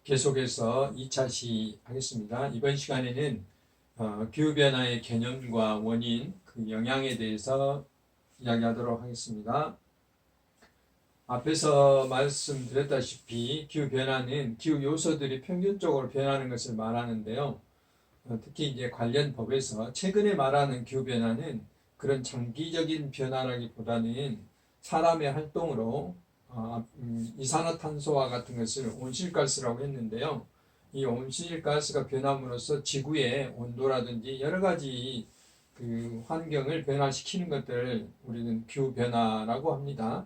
계속해서 2차 시하겠습니다. 이번 시간에는 기후변화의 개념과 원인, 그 영향에 대해서 이야기하도록 하겠습니다. 앞에서 말씀드렸다시피 기후변화는 기후 요소들이 평균적으로 변하는 것을 말하는데요. 특히 이제 관련 법에서 최근에 말하는 기후변화는 그런 장기적인 변화라기보다는 사람의 활동으로 이산화탄소와 같은 것을 온실가스라고 했는데요. 이 온실가스가 변함으로써 지구의 온도라든지 여러 가지 그 환경을 변화시키는 것들을 우리는 기후변화라고 합니다.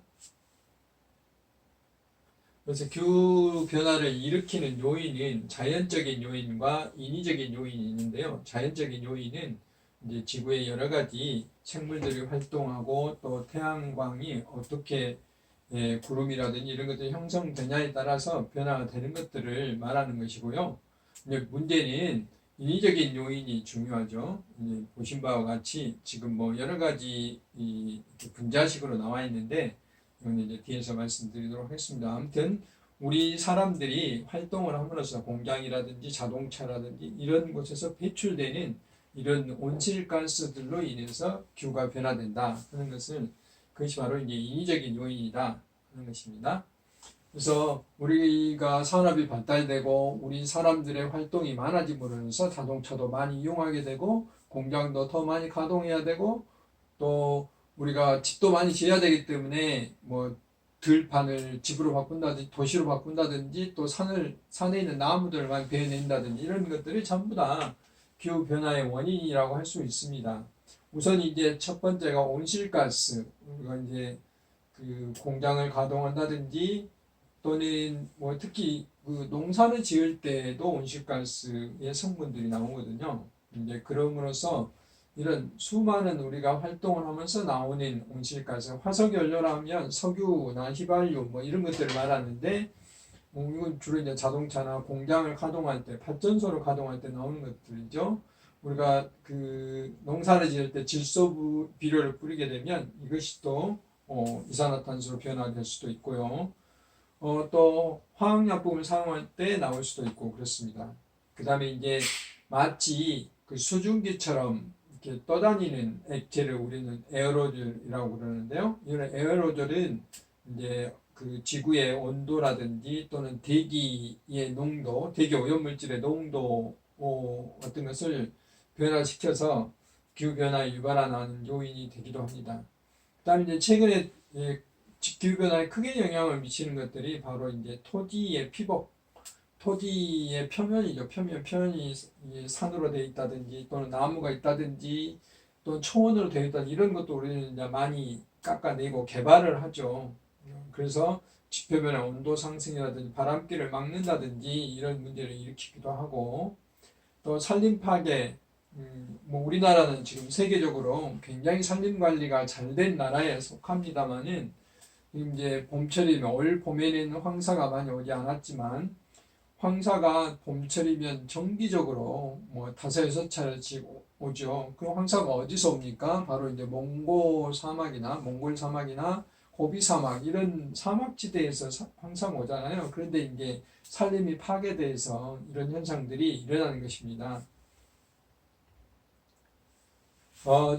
그래서 기후변화를 일으키는 요인은 자연적인 요인과 인위적인 요인이 있는데요. 자연적인 요인은 이제 지구의 여러 가지 생물들이 활동하고 또 태양광이 어떻게 구름이라든지 이런 것들이 형성되냐에 따라서 변화가 되는 것들을 말하는 것이고요. 이제 문제는 인위적인 요인이 중요하죠. 이제 보신 바와 같이 지금 뭐 여러 가지 분자식으로 나와 있는데 이건 이제 뒤에서 말씀드리도록 하겠습니다. 아무튼 우리 사람들이 활동을 함으로써 공장이라든지 자동차라든지 이런 곳에서 배출되는 이런 온실가스들로 인해서 기후가 변화된다 하는 것을 그것이 바로 이제 인위적인 요인이다 하는 것입니다. 그래서 우리가 산업이 발달되고 우리 사람들의 활동이 많아짐으로써 자동차도 많이 이용하게 되고 공장도 더 많이 가동해야 되고 또 우리가 집도 많이 지어야 되기 때문에 뭐 들판을 집으로 바꾼다든지 도시로 바꾼다든지 또 산에 있는 나무들을 많이 베어낸다든지 이런 것들이 전부 다 기후 변화의 원인이라고 할 수 있습니다. 우선 이제 첫 번째가 온실가스. 우리가 이제 그 공장을 가동한다든지 또는 뭐 특히 그 농사를 지을 때도 온실가스의 성분들이 나오거든요. 이제 그럼으로써 이런 수많은 우리가 활동을 하면서 나오는 온실가스, 화석연료라면 석유나 휘발유 뭐 이런 것들을 말하는데 이건 주로 이제 자동차나 공장을 가동할 때, 발전소를 가동할 때 나오는 것들이죠. 우리가 그 농사를 지을 때 질소 비료를 뿌리게 되면 이것이 또 이산화탄소로 변화될 수도 있고요. 또 화학약품을 사용할 때 나올 수도 있고 그렇습니다. 그 다음에 이제 마치 그 수증기처럼 이렇게 떠다니는 액체를 우리는 에어로졸이라고 그러는데요. 이런 에어로졸은 이제 그 지구의 온도라든지 또는 대기의 농도, 대기 오염물질의 농도 같은 것을 변화시켜서 기후변화에 유발하는 요인이 되기도 합니다. 그 다음에 이제 최근에 기후변화에 크게 영향을 미치는 것들이 바로 이제 토지의 피복, 토지의 표면이죠. 표면이 산으로 되어 있다든지 또는 나무가 있다든지 또는 초원으로 되어 있다든지 이런 것도 우리는 이제 많이 깎아내고 개발을 하죠. 그래서 지표면의 온도 상승이라든지 바람길을 막는다든지 이런 문제를 일으키기도 하고 또 산림 파괴, 뭐 우리나라는 지금 세계적으로 굉장히 산림 관리가 잘 된 나라에 속합니다만은 이제 봄철이면 올 봄에는 황사가 많이 오지 않았지만 황사가 봄철이면 정기적으로 뭐 5-6차례씩 오죠. 그 황사가 어디서 옵니까? 바로 이제 몽골 사막이나 고비 사막 이런 사막지대에서 항상 오잖아요. 그런데 이제 산림이 파괴돼서 이런 현상들이 일어나는 것입니다.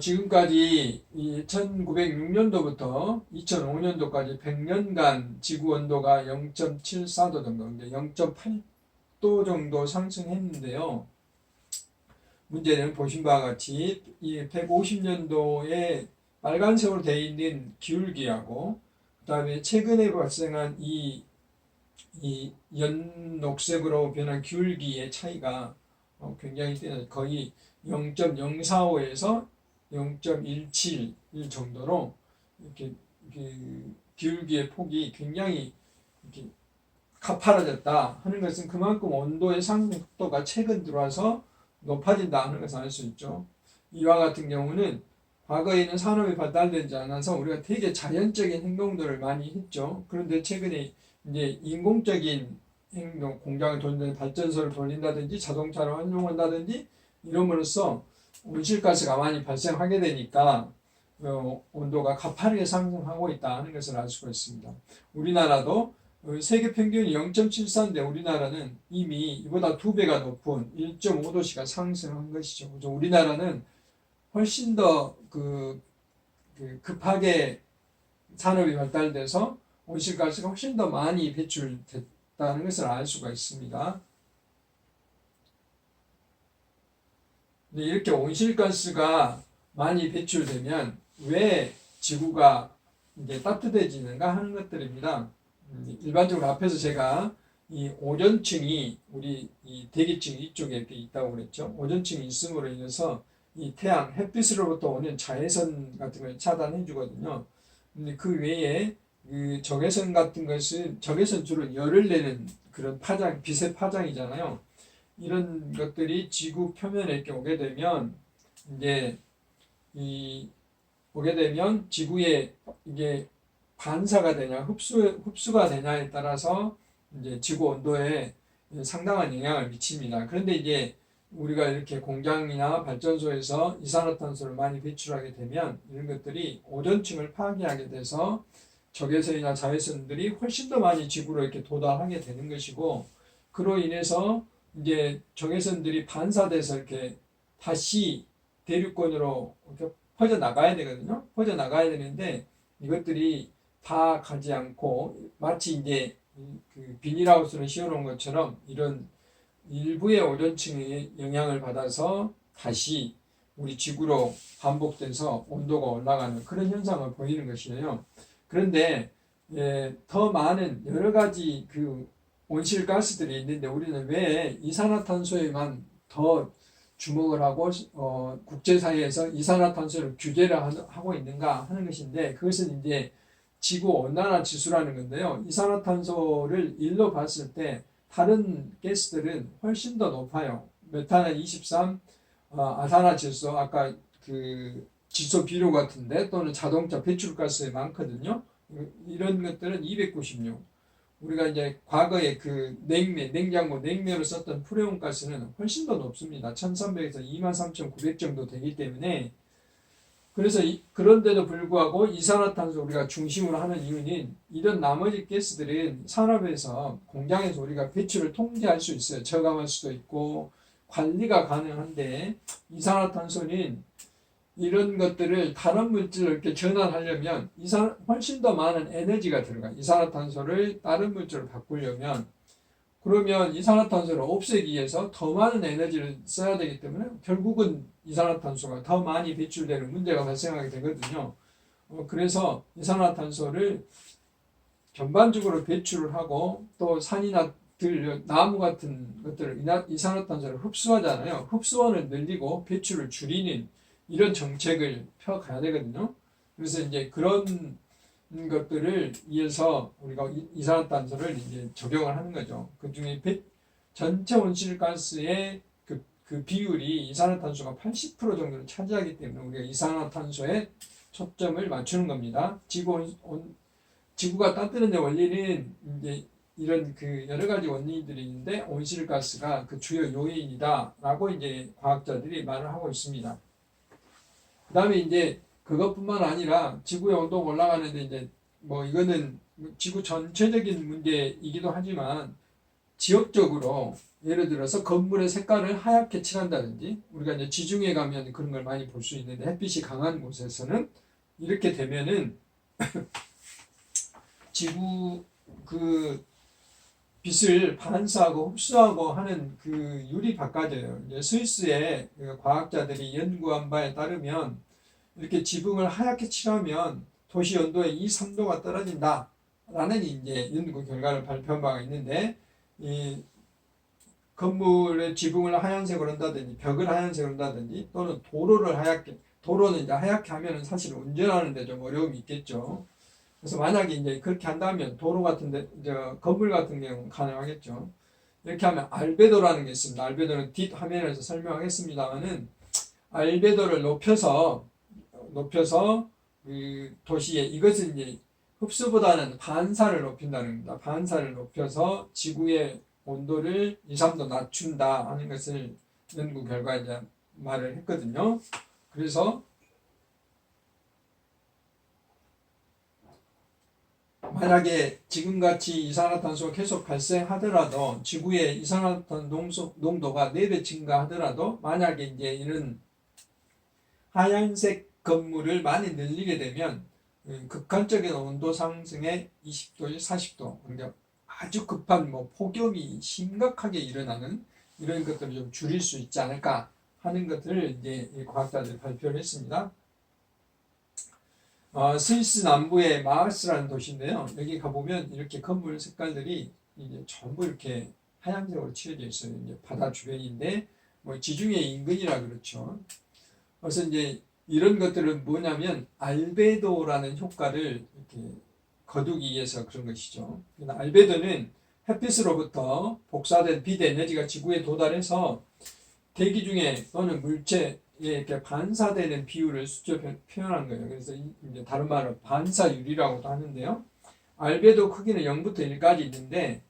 지금까지 1906년도부터 2005년도까지 100년간 지구 온도가 0.74도 정도, 0.8도 정도 상승했는데요. 문제는 보신 바와 같이 이 150년도에 빨간색으로 되어 있는 기울기하고 그 다음에 최근에 발생한 이 연녹색으로 변한 기울기의 차이가 굉장히 뛰어나요. 거의 0.045에서 0.171 정도로 이렇게 기울기의 폭이 굉장히 이렇게 가파라졌다 하는 것은 그만큼 온도의 상승 속도가 최근 들어와서 높아진다 하는 것을 알 수 있죠. 이와 같은 경우는 과거에는 산업이 발달되지 않아서 우리가 되게 자연적인 행동들을 많이 했죠. 그런데 최근에 이제 인공적인 행동, 공장을 돌린다든지 발전소를 돌린다든지 자동차를 활용한다든지 이름으로써 온실가스가 많이 발생하게 되니까 온도가 가파르게 상승하고 있다는 것을 알 수가 있습니다. 우리나라도 세계 평균이 0.74인데 우리나라는 이미 이보다 2배가 높은 1.5도씨가 상승한 것이죠. 그래서 우리나라는 훨씬 더 급하게 산업이 발달돼서 온실가스가 훨씬 더 많이 배출됐다는 것을 알 수가 있습니다. 근데 이렇게 온실가스가 많이 배출되면 왜 지구가 이제 따뜻해지는가 하는 것들입니다. 일반적으로 앞에서 제가 이 오존층이 우리 이 대기층 이쪽에 이렇게 있다고 그랬죠. 오존층이 있음으로 인해서 이 태양 햇빛으로부터 오는 자외선 같은 걸 차단해 주거든요. 근데 그 외에 그 적외선 같은 것은 적외선 주로 열을 내는 그런 파장, 빛의 파장이잖아요. 이런 것들이 지구 표면에 이렇게 오게 되면 이제 오게 되면 지구에 이게 반사가 되냐 흡수가 되냐에 따라서 이제 지구 온도에 상당한 영향을 미칩니다. 그런데 이제 우리가 이렇게 공장이나 발전소에서 이산화탄소를 많이 배출하게 되면 이런 것들이 오존층을 파괴하게 돼서 적외선이나 자외선들이 훨씬 더 많이 지구로 이렇게 도달하게 되는 것이고, 그로 인해서 이제 적외선들이 반사돼서 이렇게 다시 대륙권으로 이렇게 퍼져 나가야 되거든요. 퍼져 나가야 되는데 이것들이 다 가지 않고 마치 이제 그 비닐하우스를 씌워놓은 것처럼 이런 일부의 오존층의 영향을 받아서 다시 우리 지구로 반복돼서 온도가 올라가는 그런 현상을 보이는 것이에요. 그런데 더 많은 여러 가지 그 온실가스들이 있는데 우리는 왜 이산화탄소에만 더 주목을 하고 국제사회에서 이산화탄소를 규제를 하고 있는가 하는 것인데, 그것은 이제 지구 온난화 지수라는 건데요. 이산화탄소를 일로 봤을 때 다른 가스들은 훨씬 더 높아요. 메탄은 23, 아산화질소 아까 그 질소 비료 같은데 또는 자동차 배출가스에 많거든요. 이런 것들은 296. 우리가 이제 과거에 그 냉장고 냉면을 썼던 프레온가스는 훨씬 더 높습니다. 1300에서 23900 정도 되기 때문에, 그래서 그런데도 불구하고 이산화탄소 우리가 중심으로 하는 이유는 이런 나머지 가스들은 산업에서 공장에서 우리가 배출을 통제할 수 있어요. 저감할 수도 있고 관리가 가능한데, 이산화탄소는 이런 것들을 다른 물질로 이렇게 전환하려면 훨씬 더 많은 에너지가 들어가. 이산화탄소를 다른 물질로 바꾸려면, 그러면 이산화탄소를 없애기 위해서 더 많은 에너지를 써야 되기 때문에 결국은 이산화탄소가 더 많이 배출되는 문제가 발생하게 되거든요. 그래서 이산화탄소를 전반적으로 배출을 하고 또 산이나 들, 나무 같은 것들을 이산화탄소를 흡수하잖아요. 흡수원을 늘리고 배출을 줄이는 이런 정책을 펴가야 되거든요. 그래서 이제 그런 것들을 위해서 우리가 이산화탄소를 이제 적용을 하는 거죠. 그 중에 전체 온실가스의 그 비율이 이산화탄소가 80% 정도를 차지하기 때문에 우리가 이산화탄소에 초점을 맞추는 겁니다. 지구가 따뜻한 데 원리는 이제 이런 그 여러 가지 원인들이 있는데 온실가스가 그 주요 요인이다라고 이제 과학자들이 말을 하고 있습니다. 그 다음에 이제 그것뿐만 아니라 지구의 온도가 올라가는데 이제 뭐 이거는 지구 전체적인 문제이기도 하지만 지역적으로 예를 들어서 건물의 색깔을 하얗게 칠한다든지, 우리가 이제 지중해 가면 그런 걸 많이 볼 수 있는데 햇빛이 강한 곳에서는 이렇게 되면은 지구 그 빛을 반사하고 흡수하고 하는 그 율이 바꿔져요. 이제 스위스의 과학자들이 연구한 바에 따르면 이렇게 지붕을 하얗게 칠하면 도시 온도의 2, 3도가 떨어진다라는 이제 연구 결과를 발표한 바가 있는데, 이 건물의 지붕을 하얀색으로 한다든지 벽을 하얀색으로 한다든지 또는 도로는 이제 하얗게 하면은 사실 운전하는데 좀 어려움이 있겠죠. 그래서 만약에 이제 그렇게 한다면 도로 같은데 건물 같은 경우는 가능하겠죠. 이렇게 하면 알베도라는 게 있습니다. 알베도는 뒷 화면에서 설명하겠습니다만은 알베도를 높여서 그 도시에, 이것은 이제 흡수보다는 반사를 높인다는 겁니다. 반사를 높여서 지구의 온도를 2, 3도 낮춘다 하는 것을 연구 결과에 이제 말을 했거든요. 그래서 만약에 지금같이 이산화탄소가 계속 발생하더라도 지구의 이산화탄소 농도가 4배 증가하더라도 만약에 이제 이런 하얀색 건물을 많이 늘리게 되면 극한적인 온도 상승에 20도에서 40도, 그러니까 아주 급한 뭐 폭염이 심각하게 일어나는 이런 것들을 좀 줄일 수 있지 않을까 하는 것들을 이제 과학자들이 발표를 했습니다. 스위스 남부의 마르스라는 도시인데요. 여기 가보면 이렇게 건물 색깔들이 이제 전부 이렇게 하얀색으로 칠해져 있어요. 이제 바다 주변인데 뭐 지중해 인근이라 그렇죠. 그래서 이제 이런 것들은 뭐냐면 알베도라는 효과를 이렇게 거두기 위해서 그런 것이죠. 알베도는 햇빛으로부터 복사된 빛 에너지가 지구에 도달해서 대기 중에 또는 물체에 이렇게 반사되는 비율을 숫자로 표현한 거예요. 그래서 이제 다른 말로 반사율이라고도 하는데요. 알베도 크기는 0부터 1까지 있는데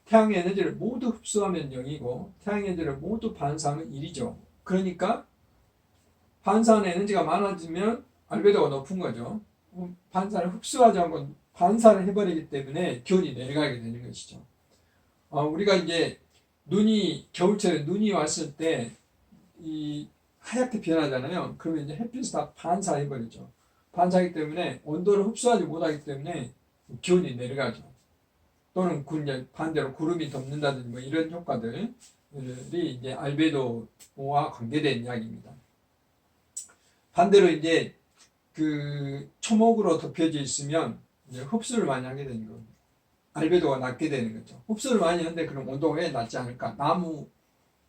태양 에너지를 모두 흡수하면 0이고 태양 에너지를 모두 반사하면 1이죠. 그러니까 반사하는 에너지가 많아지면 알베도가 높은 거죠. 반사를 흡수하지 않고 반사를 해버리기 때문에 기온이 내려가게 되는 것이죠. 우리가 이제 겨울철에 눈이 왔을 때 이 하얗게 변하잖아요. 그러면 이제 햇빛을 다 반사해버리죠. 반사하기 때문에 온도를 흡수하지 못하기 때문에 기온이 내려가죠. 또는 반대로 구름이 덮는다든지 뭐 이런 효과들이 이제 알베도와 관계된 이야기입니다. 반대로 이제 그 초목으로 덮여져 있으면 이제 흡수를 많이 하게 되는 겁니다. 알베도가 낮게 되는 거죠. 흡수를 많이 하는데 그럼 온도가 왜 낮지 않을까? 나무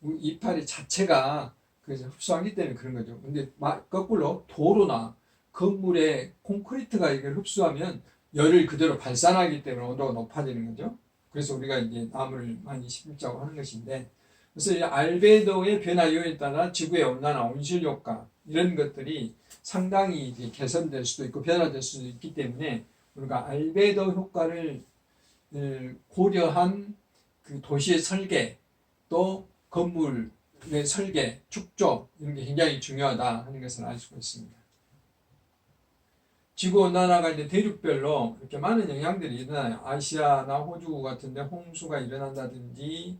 이파리 자체가 그래서 흡수하기 때문에 그런 거죠. 근데 거꾸로 도로나 건물에 콘크리트가 이걸 흡수하면 열을 그대로 발산하기 때문에 온도가 높아지는 거죠. 그래서 우리가 이제 나무를 많이 심자고 하는 것인데, 그래서 이 알베도의 변화 요인에 따라 지구의 온난화, 온실 효과 이런 것들이 상당히 이제 개선될 수도 있고 변화될 수도 있기 때문에 우리가 알베도 효과를 고려한 그 도시의 설계 또 건물의 설계, 축조 이런 게 굉장히 중요하다 하는 것을 알 수가 있습니다. 지구온난화가 이제 대륙별로 이렇게 많은 영향들이 일어나요. 아시아나 호주 같은데 홍수가 일어난다든지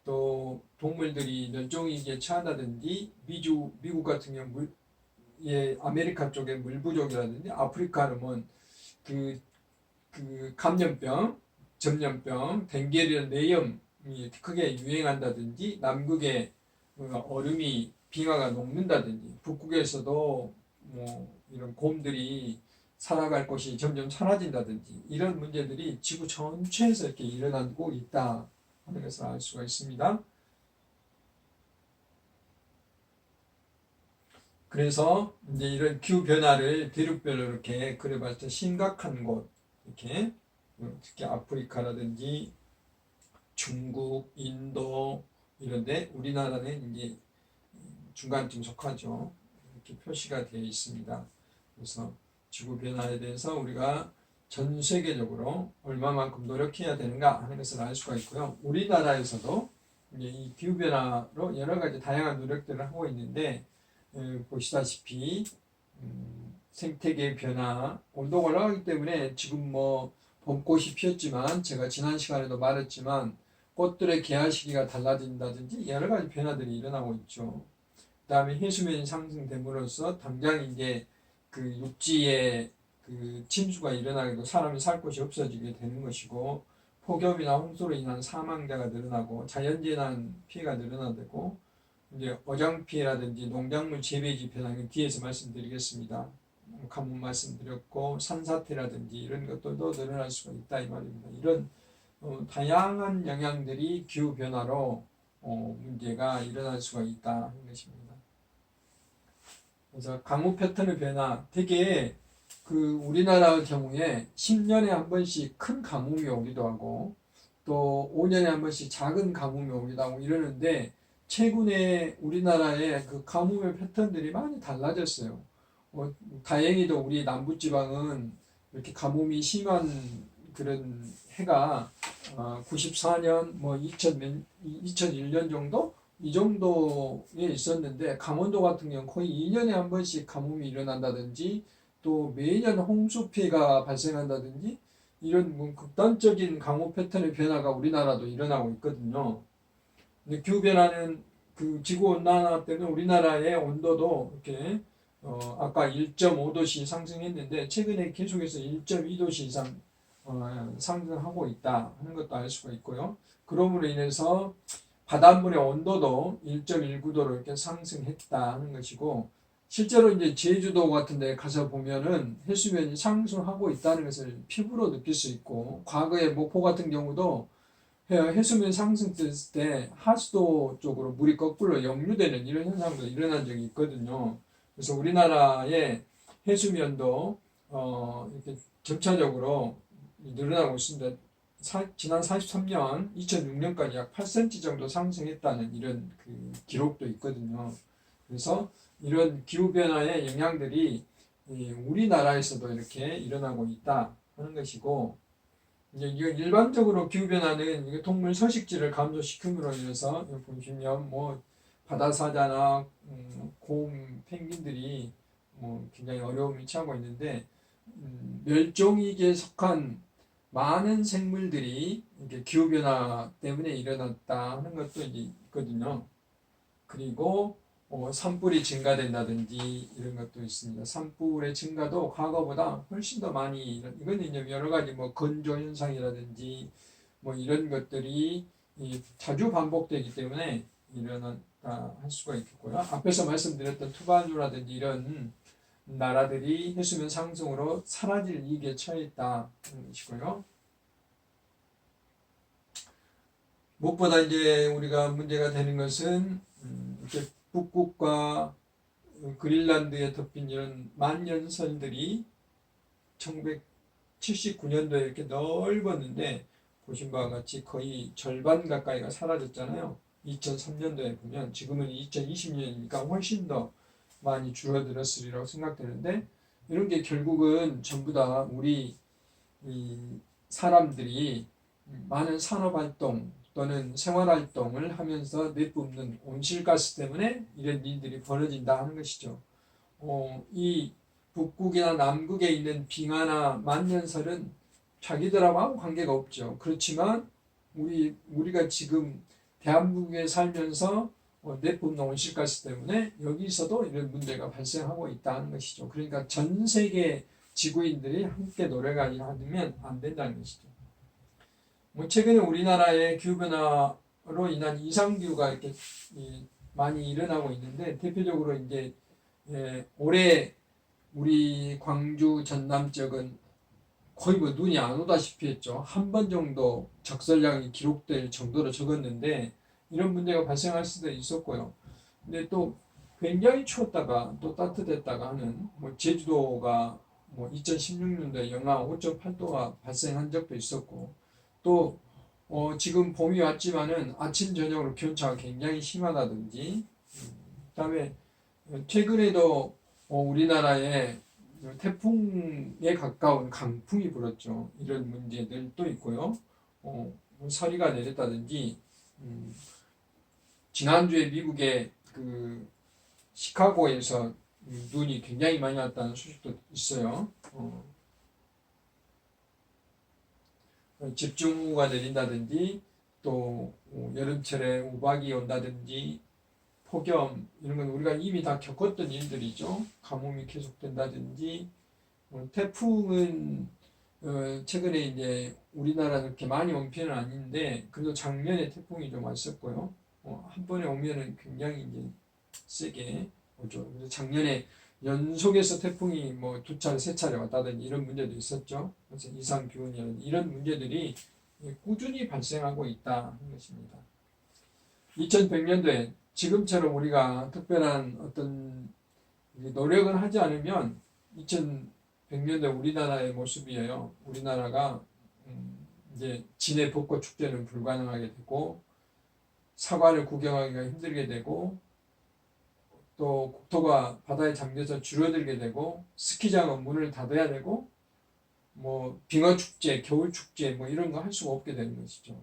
또 동물들이 멸종위기에 처한다든지 미국 같은 경우 아메리카 쪽에 물 부족이라든지 아프리카는 그 감염병, 전염병, 댕기이런 뇌염이 크게 유행한다든지 남극에 얼음이 빙하가 녹는다든지 북극에서도 뭐 이런 곰들이 살아갈 곳이 점점 사라진다든지 이런 문제들이 지구 전체에서 이렇게 일어나고 있다 하는 것을 알 수가 있습니다. 그래서 이제 이런 기후 변화를 대륙별로 이렇게 그려봤을 때 심각한 곳 이렇게 특히 아프리카라든지 중국, 인도 이런데 우리나라는 이제 중간쯤 속하죠. 이렇게 표시가 되어 있습니다. 그래서 지구 변화에 대해서 우리가 전 세계적으로 얼마만큼 노력해야 되는가 하는 것을 알 수가 있고요. 우리나라에서도 이제 이 기후 변화로 여러 가지 다양한 노력들을 하고 있는데 보시다시피 생태계 변화, 온도가 올라가기 때문에 지금 뭐 봄꽃이 피었지만 제가 지난 시간에도 말했지만 꽃들의 개화 시기가 달라진다든지 여러 가지 변화들이 일어나고 있죠. 그다음에 해수면이 상승됨으로써 당장 이제 그 육지에 그 침수가 일어나게 되고 사람이 살 곳이 없어지게 되는 것이고 폭염이나 홍수로 인한 사망자가 늘어나고 자연재난 피해가 늘어나고 이제 어장 피해라든지 농작물 재배지 변화는 뒤에서 말씀드리겠습니다. 가뭄 말씀드렸고 산사태라든지 이런 것들도 늘어날 수가 있다 이 말입니다. 이런 다양한 영향들이 기후 변화로 문제가 일어날 수가 있다 하는 것입니다. 그래서 강우 패턴의 변화, 되게 그 우리나라 경우에 10년에 한 번씩 큰 가뭄이 오기도 하고 또 5년에 한 번씩 작은 가뭄이 오기도 하고 이러는데 최근에 우리나라의 그 가뭄의 패턴들이 많이 달라졌어요. 다행히도 우리 남부지방은 이렇게 가뭄이 심한 그런 해가 94년, 2001년 정도? 이 정도에 있었는데 강원도 같은 경우는 거의 2년에 한 번씩 가뭄이 일어난다든지 또 매년 홍수 피해가 발생한다든지 이런 뭐 극단적인 강우 패턴의 변화가 우리나라도 일어나고 있거든요. 근데 기후 변화는 그 지구 온난화 때문에 우리나라의 온도도 이렇게 아까 1.5도씩 상승했는데 최근에 계속해서 1.2도씩 이상 상승하고 있다 하는 것도 알 수가 있고요. 그러므로 인해서 바닷물의 온도도 1.19도로 이렇게 상승했다 하는 것이고, 실제로 이제 제주도 같은 데 가서 보면은 해수면이 상승하고 있다는 것을 피부로 느낄 수 있고, 과거에 목포 같은 경우도 해수면 상승됐을 때 하수도 쪽으로 물이 거꾸로 역류되는 이런 현상도 일어난 적이 있거든요. 그래서 우리나라의 해수면도 이렇게 점차적으로 늘어나고 있습니다. 지난 43년, 2006년까지 약 8cm 정도 상승했다는 이런 그 기록도 있거든요. 그래서 이런 기후변화의 영향들이 우리나라에서도 이렇게 일어나고 있다 하는 것이고, 이제 일반적으로 기후변화는 이게 동물 서식지를 감소시킴으로 인해서 보시면 뭐 바다사자나 곰, 펭귄들이 뭐 굉장히 어려움을 처하고 있는데, 멸종위기에 속한 많은 생물들이 이렇게 기후변화 때문에 일어났다 하는 것도 이제 있거든요. 그리고 산불이 증가된다든지 이런 것도 있습니다. 산불의 증가도 과거보다 훨씬 더 많이 이거는 이제 여러 가지 뭐 건조 현상이라든지 뭐 이런 것들이 자주 반복되기 때문에 일어났다 할 수가 있겠고요. 앞에서 말씀드렸던 투바누라든지 이런 나라들이 해수면 상승으로 사라질 위기에 처해 있다는 것이고요. 무엇보다 이제 우리가 문제가 되는 것은 이렇게 북극과 그린란드에 덮인 이런 만년설들이 1979년도에 이렇게 넓었는데 보신 바와 같이 거의 절반 가까이가 사라졌잖아요. 2003년도에 보면 지금은 2020년이니까 훨씬 더 많이 줄어들었으리라고 생각되는데, 이런 게 결국은 전부 다 우리 이 사람들이 많은 산업활동 또는 생활활동을 하면서 내뿜는 온실가스 때문에 이런 일들이 벌어진다 하는 것이죠. 이 북극이나 남극에 있는 빙하나 만년설은 자기들하고 아무 관계가 없죠. 그렇지만 우리가 지금 대한민국에 살면서 내뿜는 온실가스 때문에 여기서도 이런 문제가 발생하고 있다는 것이죠. 그러니까 전 세계 지구인들이 함께 노력하지 않으면 안 된다는 것이죠. 뭐 최근에 우리나라의 기후변화로 인한 이상기후가 이렇게 많이 일어나고 있는데, 대표적으로 이제 올해 우리 광주 전남 지역은 거의 뭐 눈이 안 오다시피 했죠. 한 번 정도 적설량이 기록될 정도로 적었는데 이런 문제가 발생할 수도 있었고요. 근데 또 굉장히 추웠다가 또 따뜻했다가 하는 뭐 제주도가 뭐 2016년도에 영하 5.8도가 발생한 적도 있었고, 또 지금 봄이 왔지만은 아침 저녁으로 기온차가 굉장히 심하다든지, 그다음에 최근에도 우리나라에 태풍에 가까운 강풍이 불었죠. 이런 문제들도 있고요. 서리가 내렸다든지, 지난주에 미국의 그 시카고에서 눈이 굉장히 많이 왔다는 소식도 있어요. 집중호우가 내린다든지, 또 여름철에 우박이 온다든지, 폭염 이런 건 우리가 이미 다 겪었던 일들이죠. 가뭄이 계속된다든지, 태풍은 최근에 이제 우리나라 그렇게 많이 온 편은 아닌데 그래도 작년에 태풍이 좀 왔었고요. 한 번에 오면은 굉장히 이제 세게 오죠. 그래서 작년에 연속해서 태풍이 뭐 2차례, 3차례 왔다든지 이런 문제도 있었죠. 그래서 이상 기온이라든지 이런 문제들이 꾸준히 발생하고 있다는 것입니다. 2100년도에 지금처럼 우리가 특별한 어떤 노력을 하지 않으면 2100년대 우리나라의 모습이에요. 우리나라가 이제 진해 벚꽃 축제는 불가능하게 되고, 사관을 구경하기가 힘들게 되고, 또 국토가 바다에 잠겨서 줄어들게 되고, 스키장은 문을 닫아야 되고, 뭐 빙하 축제, 겨울 축제 뭐 이런 거 할 수가 없게 되는 것이죠.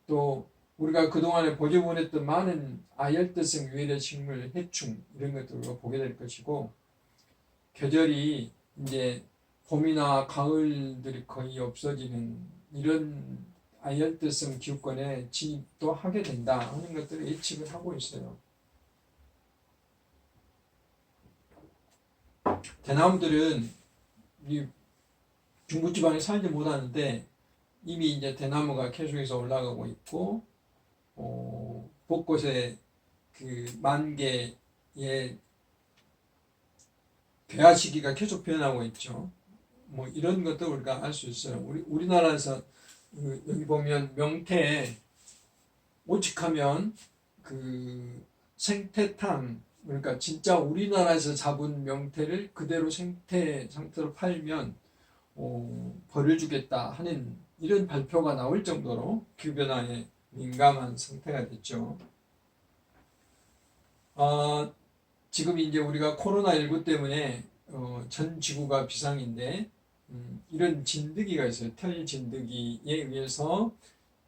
또 우리가 그동안에 보지 못했던 많은 아열대성 유해된 식물, 해충 이런 것들을 보게 될 것이고, 계절이 이제 봄이나 가을들이 거의 없어지는 이런 아열대성 기후권에 진입도 하게 된다 하는 것들을 예측을 하고 있어요. 대나무들은 이 중부지방에 살지 못하는데 이미 이제 대나무가 계속해서 올라가고 있고, 곳곳에 그 만개의 개화 시기가 계속 변하고 있죠. 뭐 이런 것도 우리가 알 수 있어요. 우리나라에서 여기 보면 명태 오직하면 그 생태탕, 그러니까 진짜 우리나라에서 잡은 명태를 그대로 생태 상태로 팔면 벌을 주겠다 하는 이런 발표가 나올 정도로 기후변화에 민감한 상태가 됐죠. 지금 이제 우리가 코로나19 때문에 전 지구가 비상인데, 이런 진드기가 있어요. 털 진드기에 의해서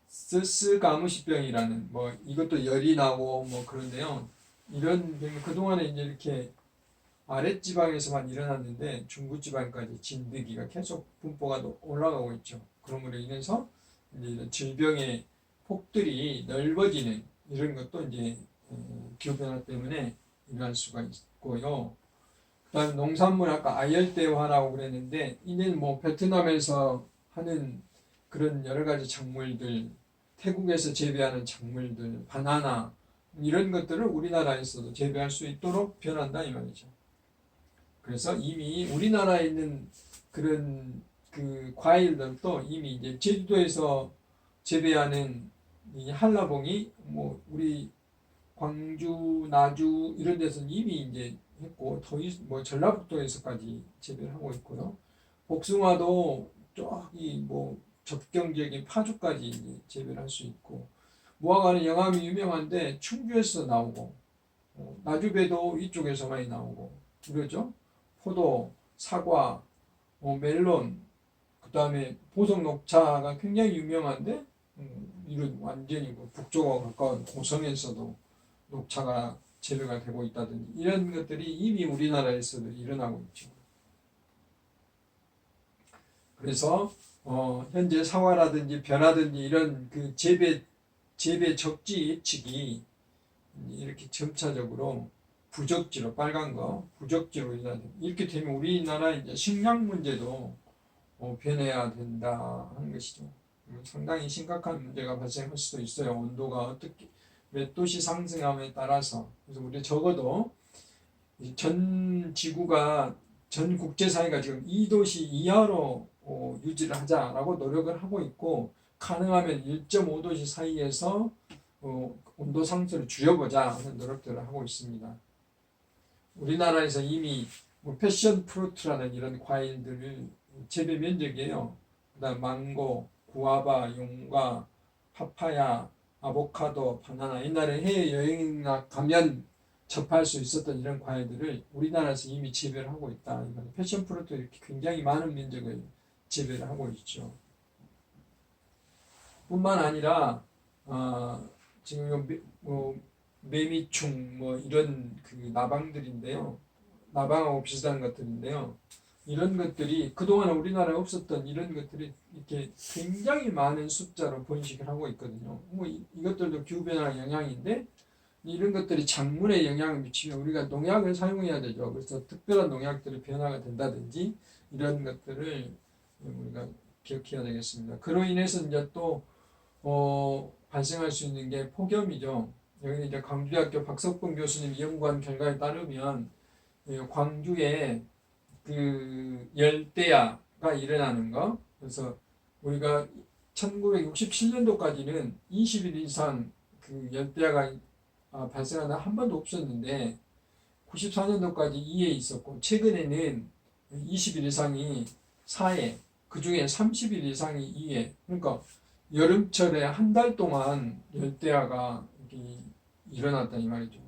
스스가무시병이라는 뭐 이것도 열이 나고 뭐 그런데요. 이런 병이 그동안에 이제 이렇게 아랫지방에서만 일어났는데 중부지방까지 진드기가 계속 분포가 올라가고 있죠. 그러므로 인해서 이제 이런 질병의 폭들이 넓어지는 이런 것도 이제 기후변화 때문에 일어날 수가 있고요. 그다음에 농산물 아까 아열대화라고 그랬는데 이는 뭐 베트남에서 하는 그런 여러 가지 작물들, 태국에서 재배하는 작물들, 바나나 이런 것들을 우리나라에서도 재배할 수 있도록 변한다 이 말이죠. 그래서 이미 우리나라에 있는 그런 그 과일들도 이미 이제 제주도에서 재배하는 이 한라봉이 뭐 우리 광주, 나주 이런 데서는 이미 이제 했고 뭐 전라북도에서까지 재배를 하고 있고요. 복숭아도 저기 뭐 접경적인 파주까지 이제 재배를 할 수 있고, 무화과는 영암이 유명한데 충주에서 나오고, 나주배도 이쪽에서 많이 나오고 그러죠. 포도, 사과, 멜론, 그 다음에 보석 녹차가 굉장히 유명한데, 이런 완전히 뭐 북쪽과 가까운 고성에서도 녹차가 재배가 되고 있다든지 이런 것들이 이미 우리나라에서도 일어나고 있죠. 그래서 현재 사과라든지 벼라든지 이런 그 재배 적지 예측이 이렇게 점차적으로 부적지로, 빨간 거 부적지로 이렇게 되면 우리나라 이제 식량 문제도 변해야 된다 하는 것이죠. 상당히 심각한 문제가 발생할 수도 있어요. 온도가 어떻게 몇 도씨 상승함에 따라서. 그래서 우리 적어도 전 지구가, 전 국제사회가 지금 2도씨 이하로 유지를 하자라고 노력을 하고 있고, 가능하면 1.5도씨 사이에서 온도 상승을 줄여보자 하는 노력들을 하고 있습니다. 우리나라에서 이미 뭐 패션 프루트라는 이런 과일들을 재배 면적이에요. 그다음 망고, 구아바, 용과, 파파야, 아보카도, 바나나, 옛날에 해외 여행 가면 접할 수 있었던 이런 과일들을 우리나라에서 이미 재배를 하고 있다. 패션 프루트 이렇게 굉장히 많은 면적을 재배를 하고 있죠. 뿐만 아니라 지금 매미충 뭐 이런 그 나방들인데요. 나방하고 비슷한 것들인데요. 이런 것들이 그동안 우리나라에 없었던 이런 것들이 이렇게 굉장히 많은 숫자로 번식을 하고 있거든요. 뭐 이것들도 기후변화 영향인데, 이런 것들이 작물에 영향을 미치면 우리가 농약을 사용해야 되죠. 그래서 특별한 농약들이 변화가 된다든지 이런 것들을 우리가 기억해야 되겠습니다. 그로 인해서 이제 또 발생할 수 있는 게 폭염이죠. 여기 이제 광주대학교 박석봉 교수님 연구한 결과에 따르면 광주에 그 열대야가 일어나는 거. 그래서 우리가 1967년도까지는 20일 이상 그 열대야가 발생하다 한 번도 없었는데 94년도까지 2회 있었고, 최근에는 20일 이상이 4회, 그 중에 30일 이상이 2회. 그러니까 여름철에 한 달 동안 열대야가 일어났다 이 말이죠.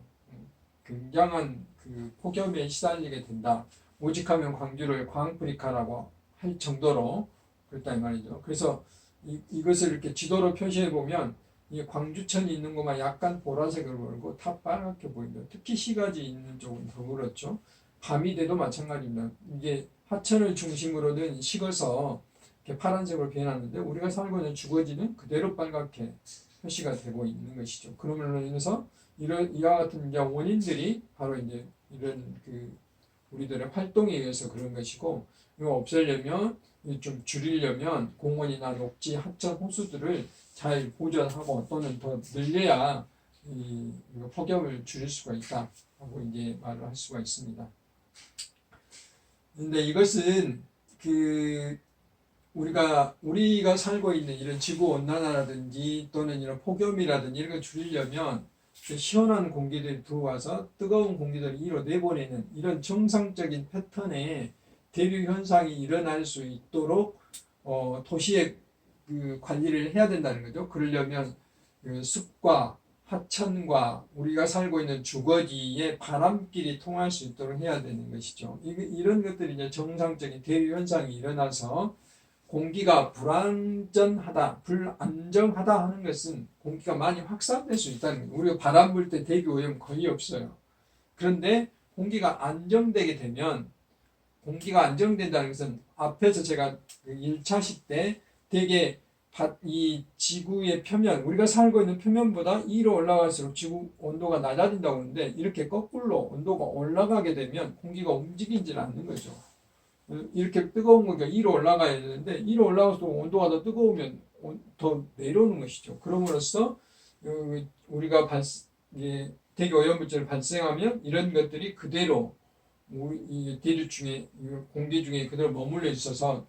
굉장한 그 폭염에 시달리게 된다. 오직하면 광주를 광프리카라고 할 정도로 그랬다 이 말이죠. 그래서 이것을 이렇게 지도로 표시해 보면 이 광주천이 있는 것만 약간 보라색으로 보이고 다 빨갛게 보입니다. 특히 시가지 있는 쪽은 더 그렇죠. 밤이 돼도 마찬가지입니다. 이게 하천을 중심으로는 식어서 이렇게 파란색으로 변하는데 우리가 살고 있는 주거지는 그대로 빨갛게 표시가 되고 있는 것이죠. 그러므로 인해서 이와 같은 이제 원인들이 바로 이제 이런 우리들의 활동에 의해서 그런 것이고, 이거 없애려면, 좀 줄이려면 공원이나 녹지, 하천, 호수들을 잘 보존하고 또는 더 늘려야 이 폭염을 줄일 수가 있다 하고 이제 말을 할 수가 있습니다. 근데 이것은 우리가 살고 있는 이런 지구 온난화라든지 또는 이런 폭염이라든지 이런 걸 줄이려면 시원한 공기들이 들어와서 뜨거운 공기들을 이로 내보내는 이런 정상적인 패턴의 대류 현상이 일어날 수 있도록 도시의 관리를 해야 된다는 거죠. 그러려면 숲과 하천과 우리가 살고 있는 주거지에 바람길이 통할 수 있도록 해야 되는 것이죠. 이런 것들이 이제 정상적인 대류 현상이 일어나서 공기가 불안정하다 하는 것은 공기가 많이 확산될 수 있다는 거예요. 우리가 바람 불 때 대기 오염 거의 없어요. 그런데 공기가 안정된다는 것은 앞에서 제가 1차식 때 되게 이 지구의 표면, 우리가 살고 있는 표면보다 위로 올라갈수록 지구 온도가 낮아진다고 하는데 이렇게 거꾸로 온도가 올라가게 되면 공기가 움직이질 않는 거죠. 이렇게 뜨거운 공기가 위로 올라가야 되는데 위로 올라갈수록 온도가 더 뜨거우면 더 내려오는 것이죠. 그럼으로써 우리가 대기 오염물질을 발생하면 이런 것들이 그대로 이 대류 중에 공기 중에 그대로 머물러 있어서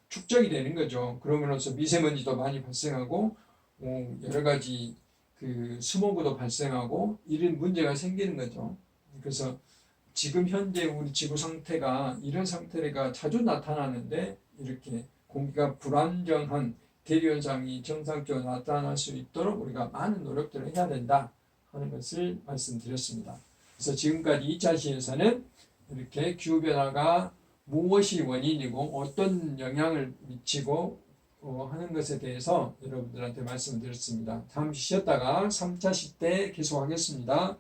축적이 되는 거죠. 그러면서 미세먼지도 많이 발생하고 여러 가지 스모그도 발생하고 이런 문제가 생기는 거죠. 그래서 지금 현재 우리 지구 상태가 이런 상태가 자주 나타나는데 이렇게 공기가 불안정한 대류 현상이 정상적으로 나타날 수 있도록 우리가 많은 노력들을 해야 된다 하는 것을 말씀드렸습니다. 그래서 지금까지 2차 시에서는 이렇게 기후변화가 무엇이 원인이고 어떤 영향을 미치고 하는 것에 대해서 여러분들한테 말씀드렸습니다. 잠시 쉬었다가 3차 시 때 계속하겠습니다.